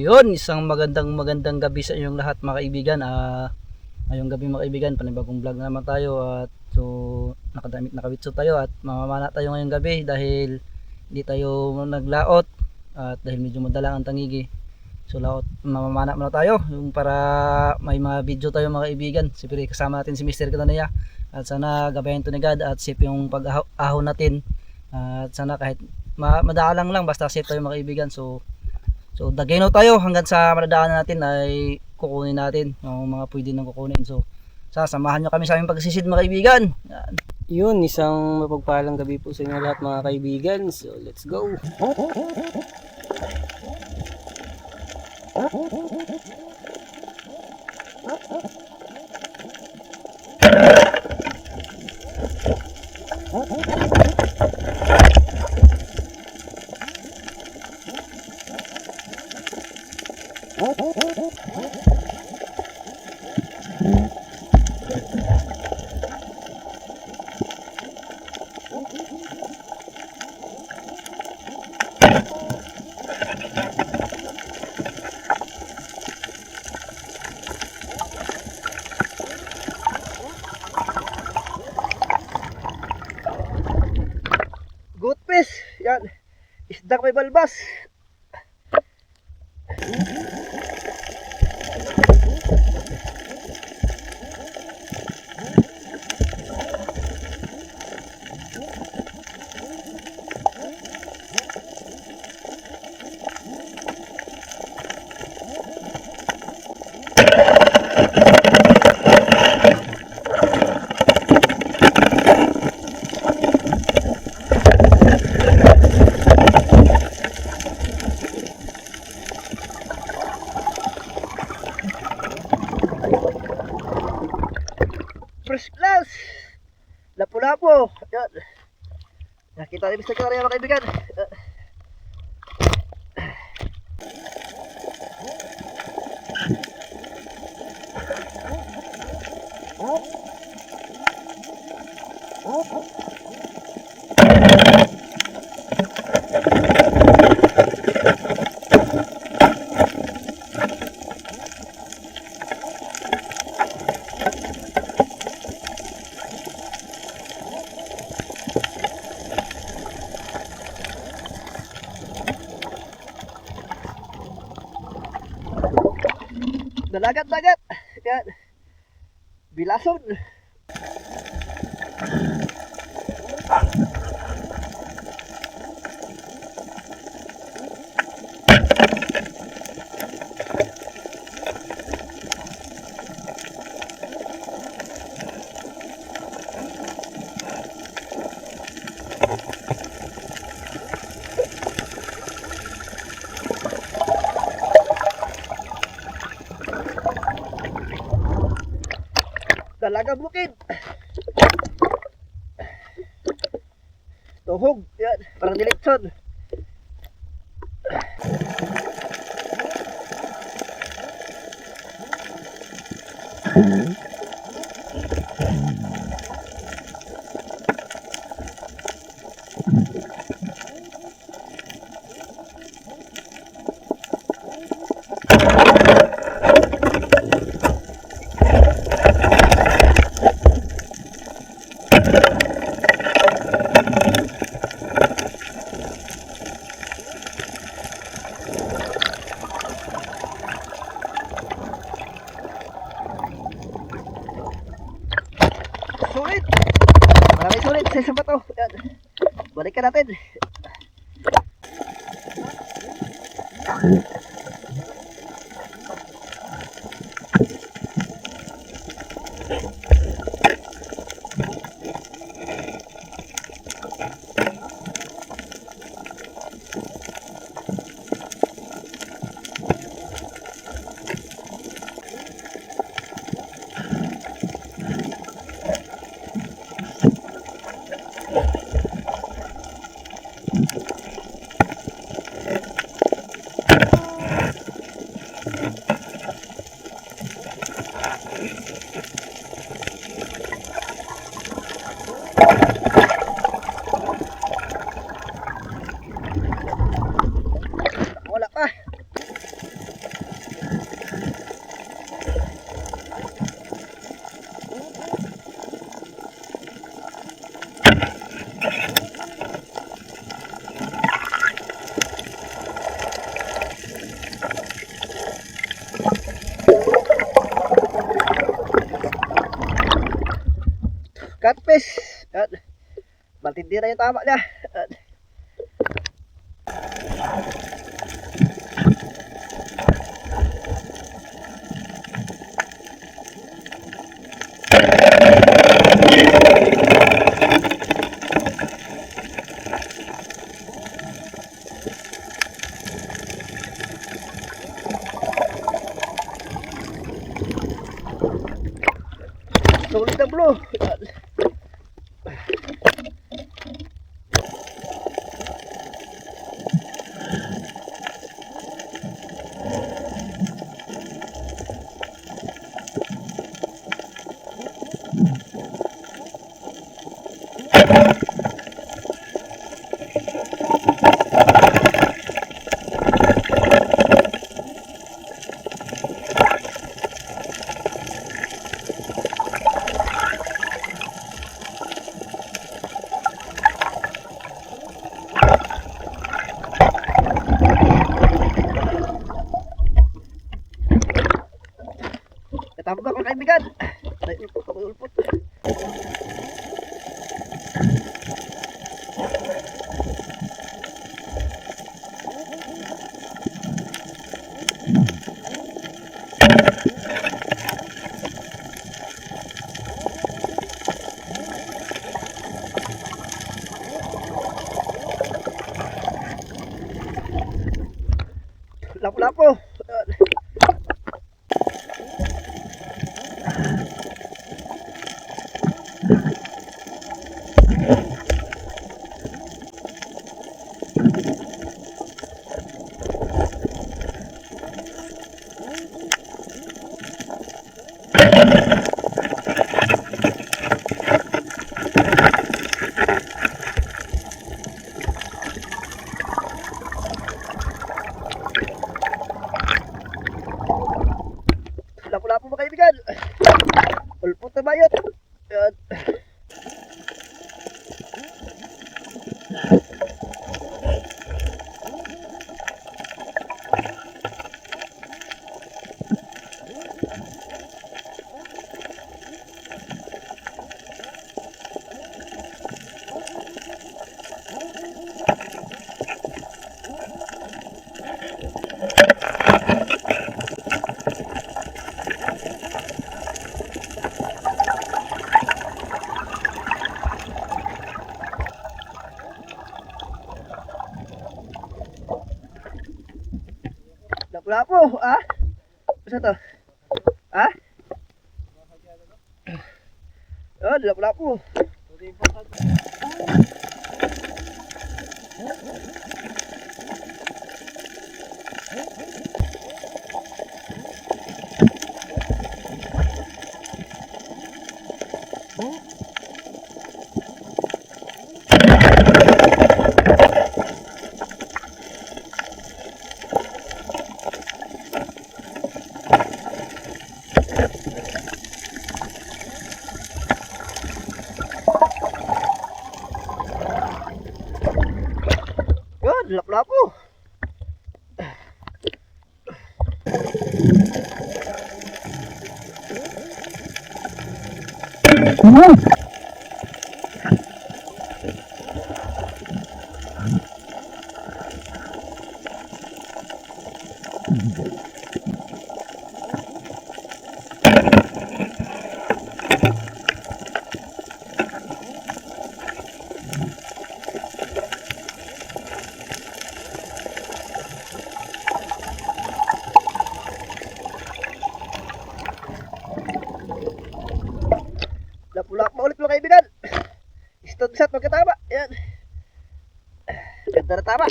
Yun, isang magandang gabi sa inyong lahat mga kaibigan. Ngayong gabi mga kaibigan, panibagong vlog na naman tayo at so nakadamit nakawitso tayo at mamamana tayo ngayong gabi dahil hindi tayo naglaot at dahil medyo madalang ang tangigi. So laot, mamamana muna tayo yung para may mga video tayo mga kaibigan. Siyempre kasama natin si Mr. Katanaya at sana gabayan to ni God at safe yung pag-ahon natin. At sana kahit madaalang lang basta safe tayo mga kaibigan. So dagino tayo hanggang sa madadaanan natin ay kukunin natin yung mga pwede nang kukunin. So samahan nyo kami sa aming pagsisid mga kaibigan. Yan. Yun, isang mapagpalang gabi po sa inyo lahat mga kaibigan. So let's go. Good fish. Yan. Isdang may balbas. First class. Lapu-lapu. Yan. Nakita ni Mr. Katanaya mga kaibigan. Dalagat-dagat. Yan. Bilason. Dalaga bukid. Tuhog. Yan. Parang dilitson. Sulit. Maraming sulit sa isang bato. Yan. Balikan natin. catfish. Yan. Matindi na yung tama niya. Yan. Sulit na bro. Yan. Natambak ang kaibigan. Ay, ulpot. Lapo-lapo. Lapo-lapo mga kaibigan. Ulpot na bayot. Yan. Lapo-lapo, ah? Basta to? Ah? Yan, lapo-lapo. Yan, lapo-lapo. Lapo-lapo ulit mga kaibigan. Stone shot magkatama. Yan. Ganda na tama.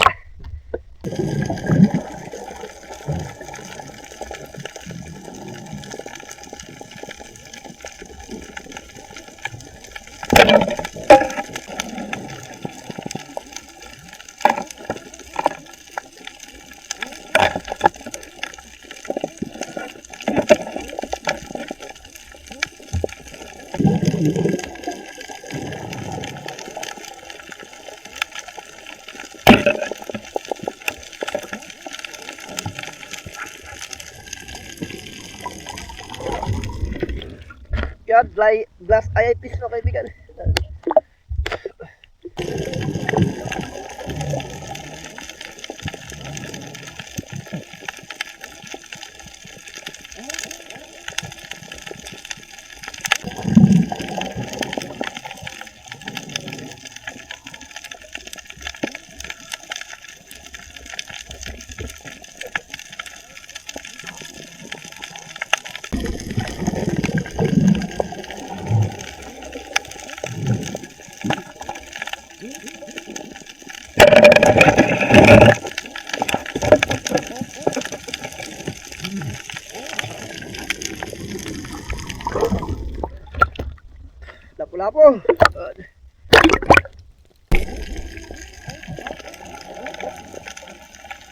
Yan, glass eye piece mga kaibigan.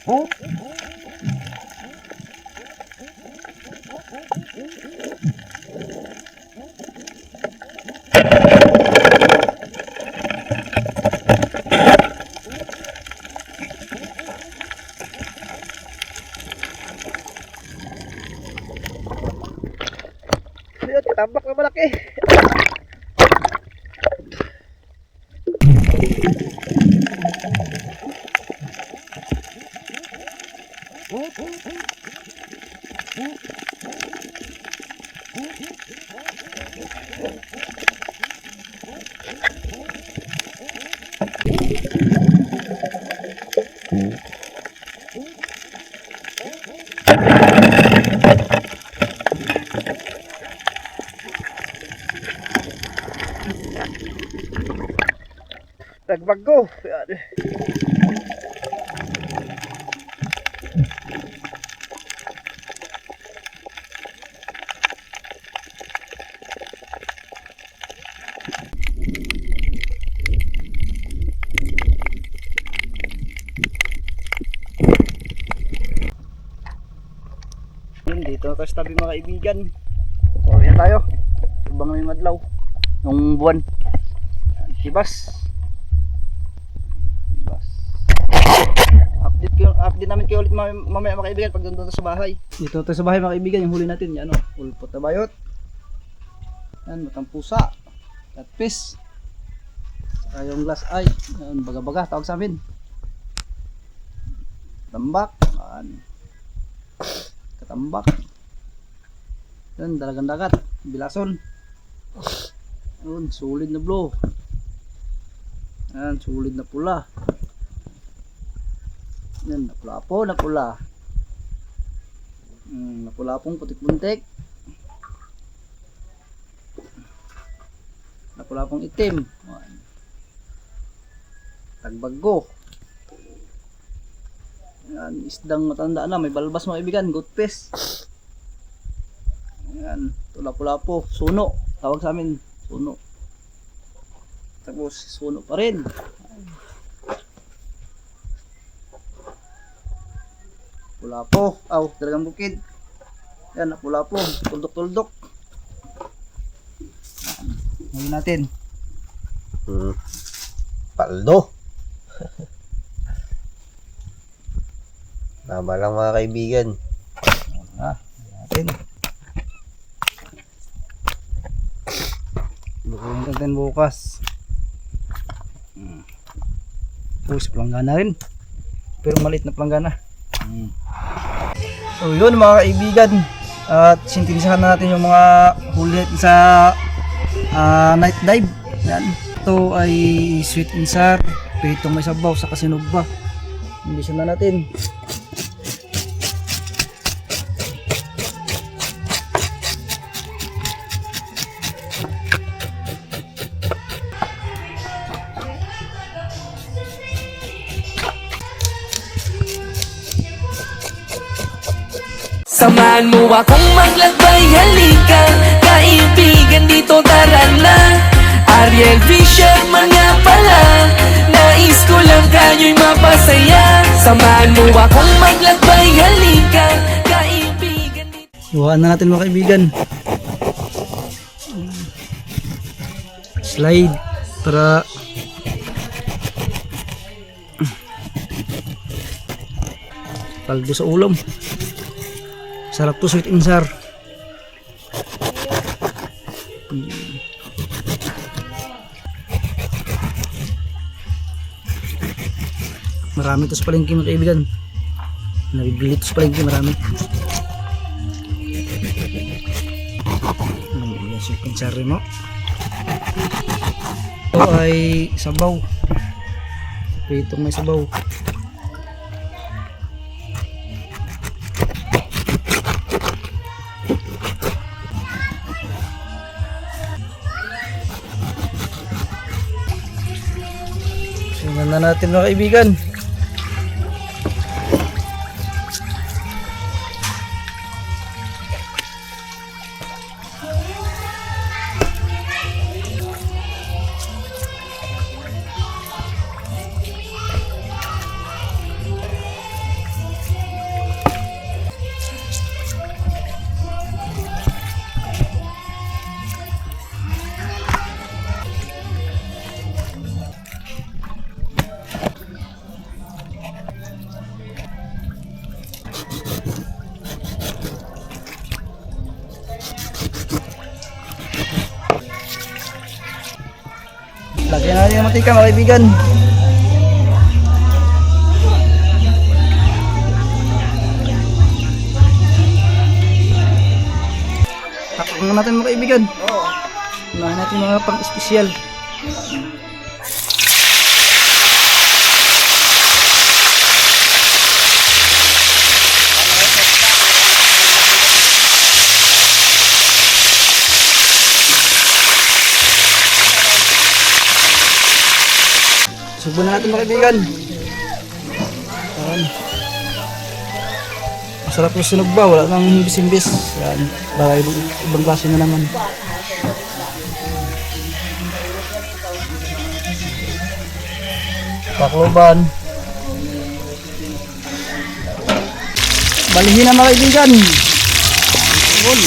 Ayun, katambak na malaki. Nagbago. Yan. Yun, dito na tayo sa tabi mga kaibigan. O, yan tayo. Ibang ngayong adlaw. Nung buwan. Yan, Hibas. Hibas. Update namin kayo ulit mamaya mga kaibigan pag doon tayo sa bahay. Dito tayo sa bahay mga kaibigan. Yung huli natin, yan o. Ulpot na bayot. Yan, matang pusa. Catfish. Saka yung glass eye. Yan, baga-baga. Tawag sa amin. Tambak. Yan. Katambak. Yan, dalagang dagat. Bilason. Yun, solid na blow. Yan, solid na pula. Yan, napula po, napula. Napula pong putik-puntik. Napula pong itim. Yan. Tagbago. Yan, isdang matanda na, may balbas mga kaibigan, goat fish. Yan, tula-pula-po, suno, tawag sa amin, suno. Tapos suno pa rin. Pula-po, dalagang bukid. Yan, pula-po, tuldok-tuldok. Ngayon natin. Paldo. Tama lang mga kaibigan. Natin. Bukuin natin bukas. Push planggana rin. Pero maliit na planggana. So yun mga kaibigan. At sintinisahan na natin yung mga huli natin sa night dive. Yan. Ito ay sweet and sour. Pitong may sabaw sa kasinugba. Imbisan na natin. Samahan mo akong maglakbay, halika kaibigan, dito tara na. Ariel Fisherman nga pala, nais ko lang kayo'y mapasaya. Samahan mo akong maglakbay, halika kaibigan, dito. Iwaan na natin mga kaibigan. Slide para paldo sa ulam. Sarap to, sweet and sour. Marami to sa palengke mga kaibigan. Nabibili to sa palengke, marami. Yan, sweet and sour mo. Ito ay sabaw. Itong may sabaw. Tingnan na natin mga kaibigan. natin yung matika mga kaibigan. Takpan na natin mga kaibigan. Unahin natin mga pang-espesyal. Subo na natin mga kaibigan. Ayan. Masarap yung sunog ba? Wala nang himbis-himbis. Yan. Baka ibang klase na naman. Pakloban. Balihin na mga kaibigan. Yun.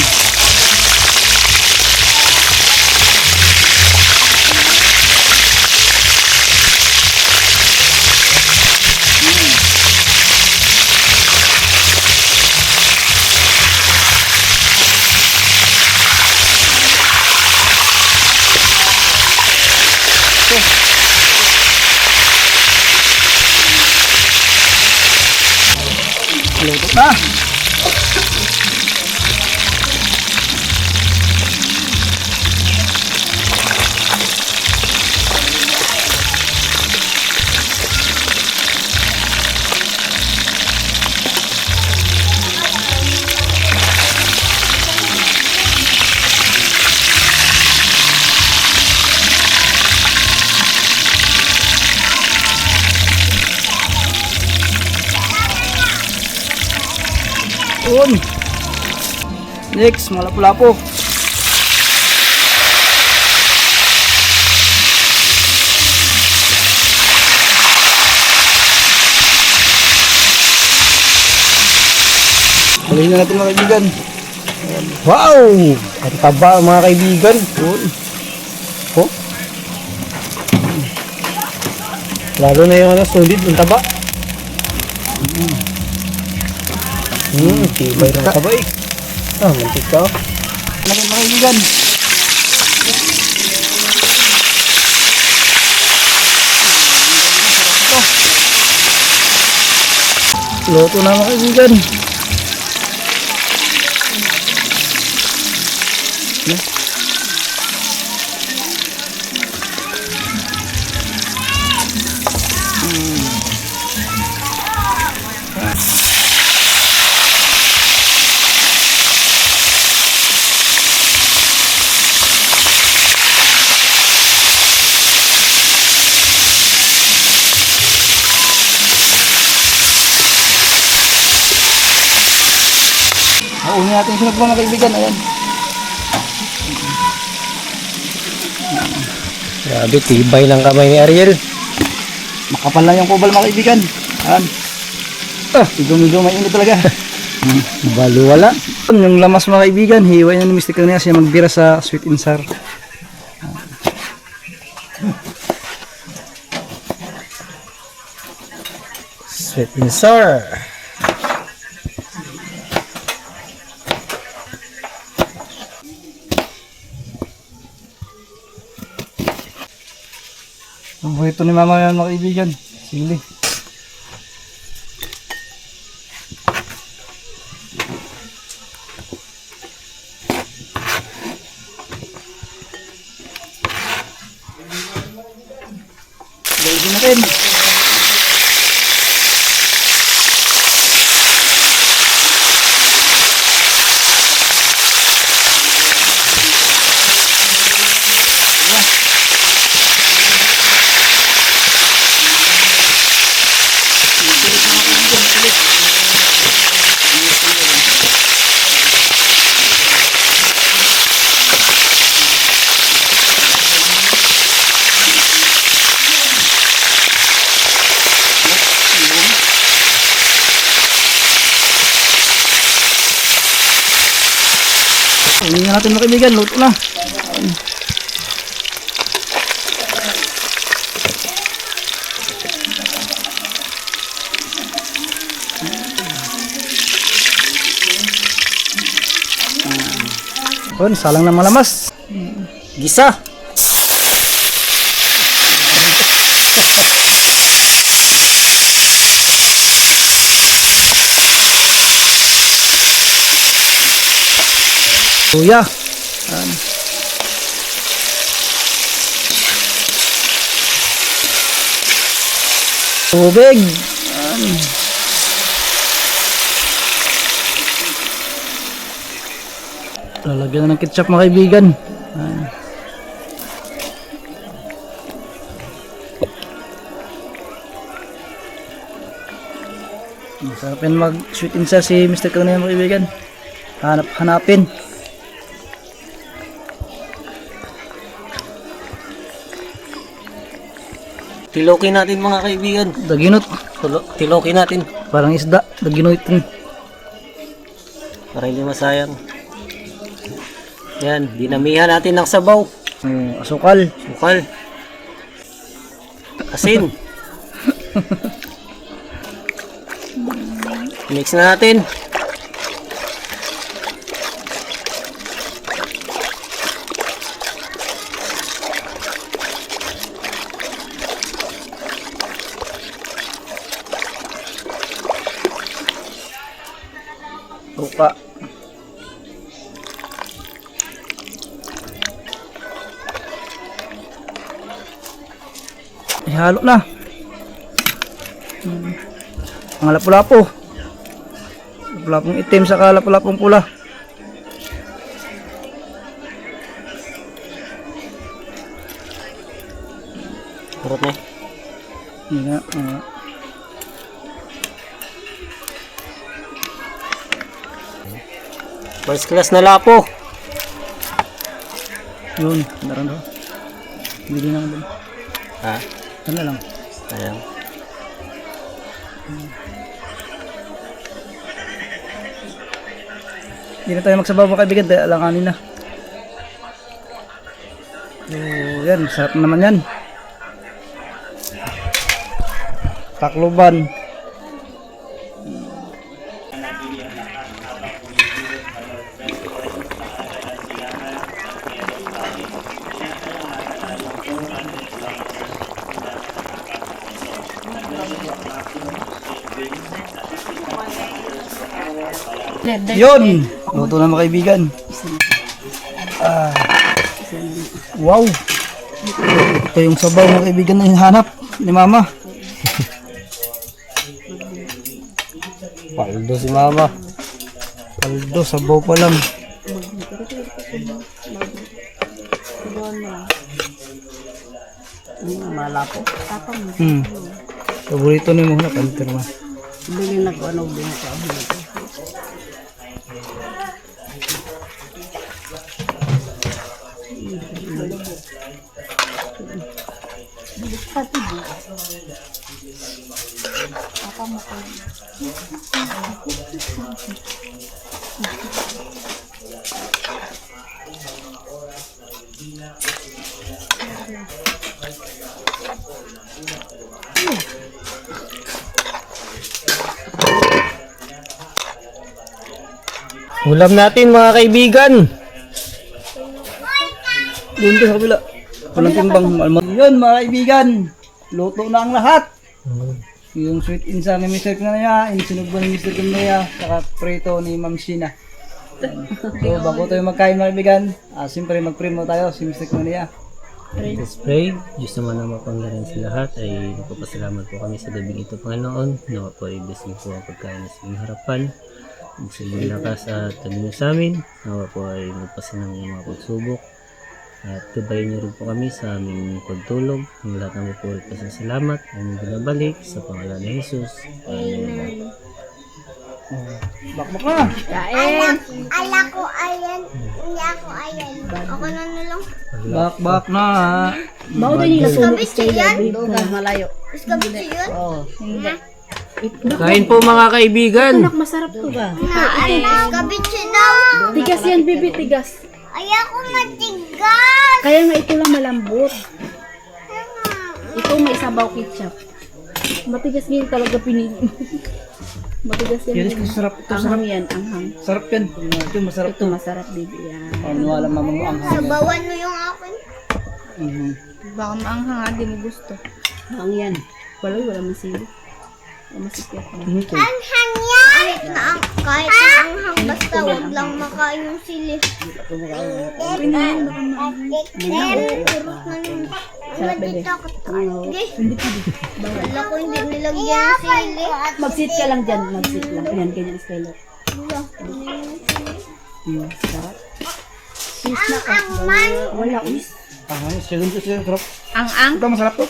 Luto na. Yun. Next, mga lapu-lapu. Balihin na natin mga kaibigan. Wow! Ang taba mga kaibigan. Yun. Oh. Lalo na yung solid, ang taba. Tibay ng taba eh. Ah, mantik ka. Lagyan mga kaibigan. Luto na mga kaibigan. Unin natin yung sinugbo mga kaibigan. Ayan. Grabe, tibay ng kamay ni Ariel. Makapal lang yung kubal mga kaibigan. Ayan. Igum-igum may init talaga. Baluwala. Yung lamas mga kaibigan, hiway na ni Mr. Kanya siya magbira sa sweet and sour. Sweet and sour. Ang buhito ni mama yan mga kaibigan. Sili. Gawin natin. Unin na natin mga kaibigan, luto na. Salang na malamas. Gisa. Luya. Yan. Tubig. Yan. Lalagyan na ng ketchup mga kaibigan. Yan. Masarap yan mag sweet and sour si Mr. Kanina mga kaibigan. Hanapin. Tilokin natin mga kaibigan. Daginot. Tilokin natin. Parang isda. Daginot. Para hindi masayang. Yan, dinamihan natin ng sabaw. Asukal. Sukal. Asin. Mix na natin. Tuka. Ihalo na. Ang lapu-lapu. Lapu-lapong itim saka lapu-lapong pula. Harap na. Yan na. First class na lapo. Yun. Daran daw. Bili na doon. Ha? Ano lang. Ayan. Hindi na tayo magsabaw mga kaibigan. Dahil alanganin na. Yan. Sarap naman yan. Takloban. Yun! Luto na mga kaibigan. Wow! Ito yung sabaw mga kaibigan na hinahanap ni Mama. Paldo si mama. Paldo, sabaw pa lang. Malapo. Paborito ni mo na kanterma. Bili na ko ano din sa Ulam natin mga kaibigan. Doon ka sa kabila. Walang timbang. Yun mga kaibigan. Luto na ang lahat. Yung sweet insa ni Mr. Kanaya, insinugbo ni Mr. Kanaya, saka preto ni Ma'am Sheena. So bago tayo magkain mga kaibigan, siyempre mag-primo tayo si Mr. Kanaya. Let's pray. Diyos naman ang mapanggalan sa lahat ay nagpapasalamat po kami sa gabing ito, Panginoon. Nawa po ay blessing po ang pagkain na sa inyong harapan. Sa inyong lakas at tabi sa amin. Nawa po ay magpasanang mga pagsubok. At gabayan niyo rin po kami sa aming pagtulog. Ang lahat ng mapulit pasasalamat ang binabalik sa pangalan ni Jesus. Amen. Bakbak na! Ala ko ayan. Hindi ako ayan. Ako na lang. Bakbak na! Mau din yung nasunog Iskabitsi yan? malayo. Iskabitsi yun? Oo. Kain po mga kaibigan. Anak, masarap to ba? Iskabitsi daw. Tigas yan, bibi, tigas. Ayoko matigas. Kaya nga ito lang malambot. Ito may sabaw ketchup. Matigas ngayon talaga pinili. Matigas yan. Yes, sarap ito, sarap. Anghang yan, anghang. Sarap yan. Ito masarap Ito to. masarap, bibi yan. Ano alam mama mo ang hangin. Sabawan mo yung akin. Baka maanghang, di mo gusto. Ang yan. Wala masili. Masikip. Hanghang yan! Kahit na hanghang, basta wag lang makain yung sili. Ano dito ako? Wala ko hindi nilagyan ng sili. Mag-sit ka lang dyan. Mag-sit lang. Ayan, ganyan style. Sarap. Ang man! Wala. Uy. Sarap. Ang-ang. Ito masarap to.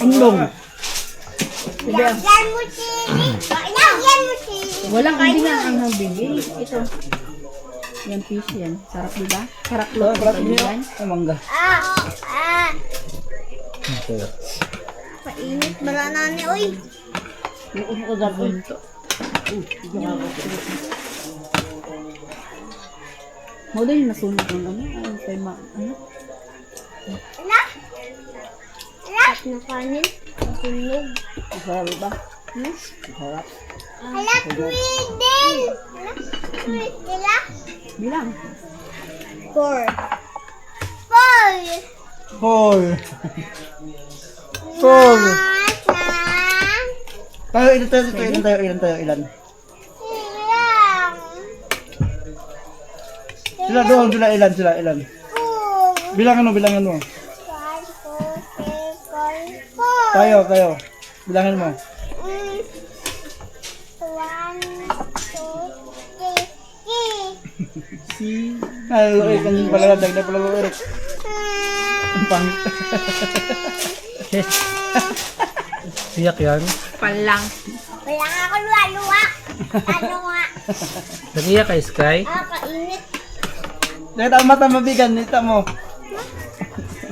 Ang long. Lagyan mo sili! Lagyan mo sili! Walang hindi nga ang bigay. Ito. Yan fish yan. Sarap diba? Sarap lo. Yan. Ay, mangga. Painit baranani, oy! Mo din nasunog ng ano. Ano kay ma. Ano? Ala? Ala? Na kanin? Nasunog. Sarap diba? Ala, Twidel! Ala, Twidel ah? Bilang. 4. Hoy. Hoy. Tayo, ilan tayo, ilan. Silang. Sila doon, sila ilan. 4. Bilangan mo. 1, 2, 3, 4. Tayo. Bilangin mo. 1, 2, 3. Ay, kanyin pala, dagdag pala ko, Eric. Ang pangit. Siyak yan. Palang. Wala nga ako luwa-luwa. Ano nga? Nag-iyak kay Sky. Kainit. Dahil ang mata mabigan, nita mo.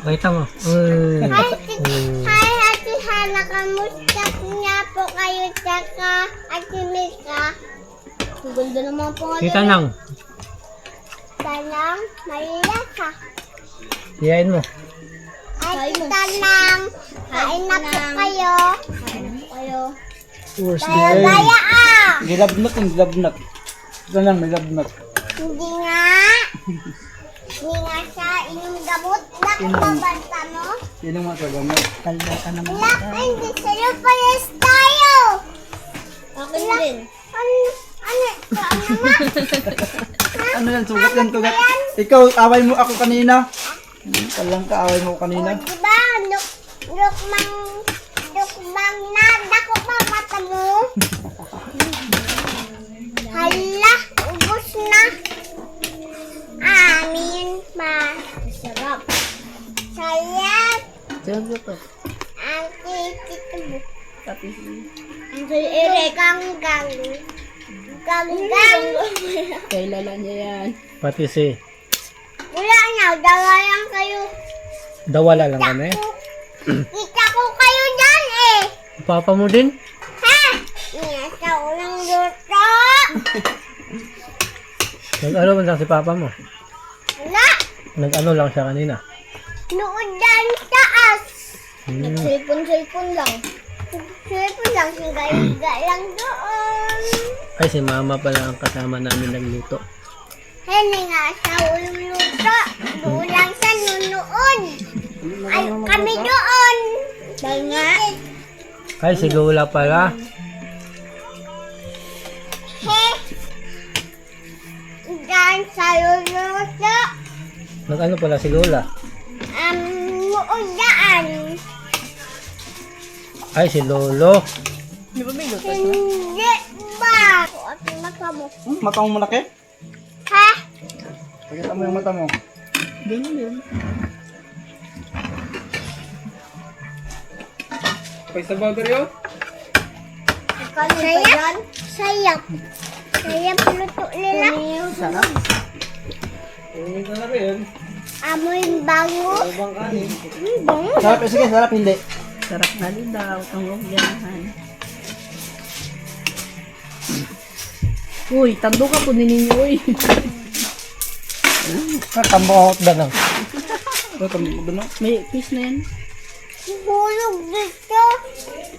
Makita mo. Hi, Ate Hana. Kamusta niya po kayo tsaka Ate Mika? Ang ganda naman po nga. Kita nang. Tanang, Maria ka. Iyain mo. Ay, tanang. Kain na po kayo. Gaya ah. Gilabnot. Ito lang, may labnot. Hindi nga. Hindi nga siya inom gamot. Nakababanta mo. Sino nga sa gamot? Kalda ka naman. Wala, hindi sa'yo pares tayo. Akin din. Ano nga? Ano yan, sugat yan, tugat. Ikaw, away mo ako kanina. Walang kaaway mo ako kanina. O, diba? Lukmang na. Dako pa mata mo. Hala, ubos na. Amin pa. Sarap. Sayap. Sarap to. Ang titito mo. Tapos Ang ere ganggang. Ganggang. kailala niya yan. Pati si. Wala na, dawayan kayo. Dawala lang kami. Kita ko kayo dyan eh. Papa mo din? Ha? Nasa ulang luto. Nag-ano man lang si Papa mo? Wala. Nag-ano lang siya kanina. Nood dyan taas. Hmm. Cellphone lang. Cellphone lang. Higa lang doon. Ay, si Mama pala ang kasama namin nagluto. Hindi nga sa ulang luto. Doon lang sa nunood. Ay, kami doon. Dahil nga. Ay, si Lola pala. He. Dyan sa luluto. Nag-ano pala si Lola? Nood dyan. Ay, si Lolo. Hindi ba? At mata mo. Mata mo malaki? Ha? Pakita mo yung mata mo. Ganun yun. Sayap? Sayap. Sayap luto nila. Sarap. Amoy bango. Bango. Sarap, sige, sarap, hindi. Sarap na rin daw. Tungog yan. Uy, tando ka po ninyo. Uy. Tambok ako lang. Ito, tamo mo doon. May fish na yan. Hulog dito.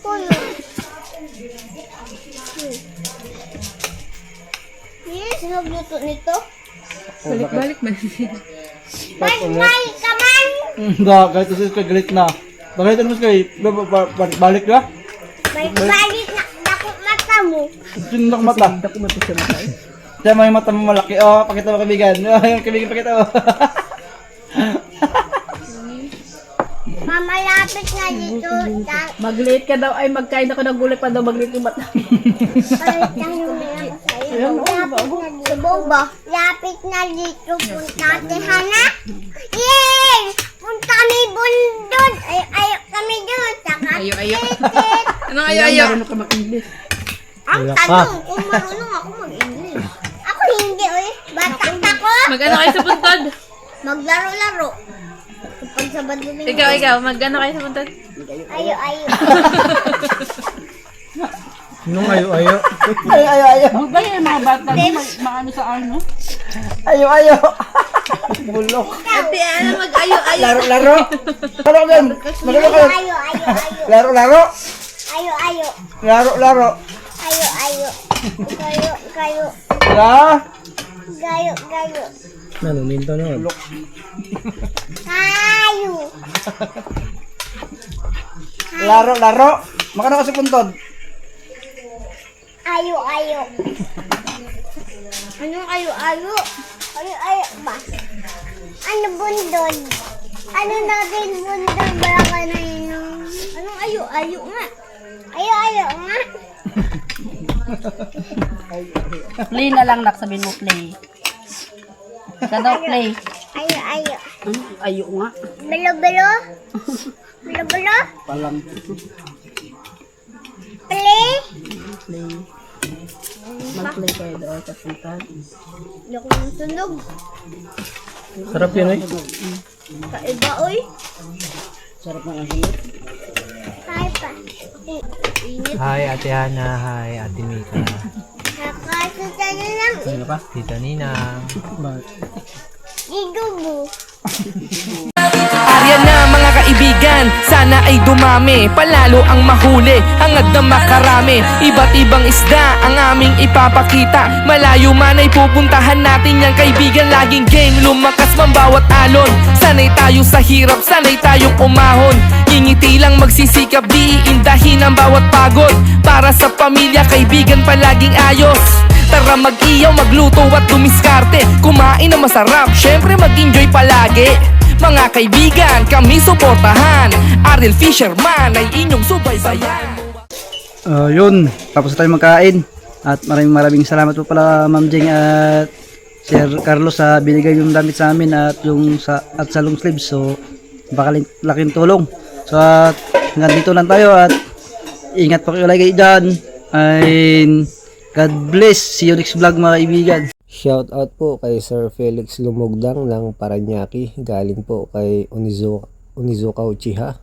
Hulog. Yes, nagluto nito. Balik-balik man. Balik ka man. Hindi, kahit kasi galit na. Bakit ano mas kayo? Balik ka? Balik mo. Sindak mata. Kaya mo yung mata mo malaki. Oh, pakita mo kaibigan. Oh, yung kaibigan pakita mo. Mamalapit na dito. Mag-late ka daw. Ay, magkain ako ng gulay pa daw. Mag-late yung mata. Palit na yung mga sa'yo. Lapit na dito. Punta si Hana. Yay! Punta kami bundod. Ayaw kami doon. Saka Ayo. Anong ayo? Marunong ka mag-English. Ang tanong kung marunong ako mag-English. Ako hindi, oy. Batak ako. Mag-ano kayo sa puntod? Maglaro-laro. Kapag sa bando na Ikaw. Mag-ano kayo sa puntod? Ayo. Nung ayo. Ayo. Ba yung mga bata maano sa ano? Ayo. Bulok. Ate, ano mag-ayo. Laro. Laro din. Magano kayo? Ayo. Laro. Ayo. Laro. Kayo. La. Gayo. Ano, minto na. Kayo. Laro. Magano ka sa puntod? Ayo. Anong ayo? Ayo ba? Ano bundod? Ano natin bundod? Baka na yun. Anong ayo nga? Ayo nga. Play na lang, nak. Sabihin mo play. Ikaw daw play. Ayo. Ayo nga. Bilo. Palang. Play. Play. Mag-play kayo doon sa puntod. Hindi ako nang tunog. Sarap yun eh. Kaiba, oy. Sarap na ang sunod. Hi pa. Init. Hi Ate Hana, hi Ate Mika, Nakasuta na lang. Tita Ninang. Igubo. Arya na mga kaibigan, sana ay dumami, palalo ang mahuli, hangad na makarami. Iba't ibang isda ang aming ipapakita, malayo man ay pupuntahan natin yang kaibigan. Laging game, lumakas man bawat alon, sanay tayo sa hirap, sanay tayong umahon. Ngingiti lang magsisikap, di iindahin ang bawat pagod, para sa pamilya kaibigan palaging ayos. Tara mag-iyaw, magluto at dumiskarte, kumain na masarap, syempre mag-enjoy palagi. Mga kaibigan, kami suportahan, Ariel Fisherman ay inyong subaybayan. Yun, tapos na tayo magkain. At maraming salamat po pala Ma'am Jeng at Sir Carlos sa binigay yung damit sa amin at sa long sleeves. So baka laking tulong. So at hanggang dito lang tayo at ingat po kayo lagi dyan. And God bless. See you next vlog mga kaibigan. Shout out po kay Sir Felix Lumugdang ng Paranaque, galing po kay Onizuka Uchiha.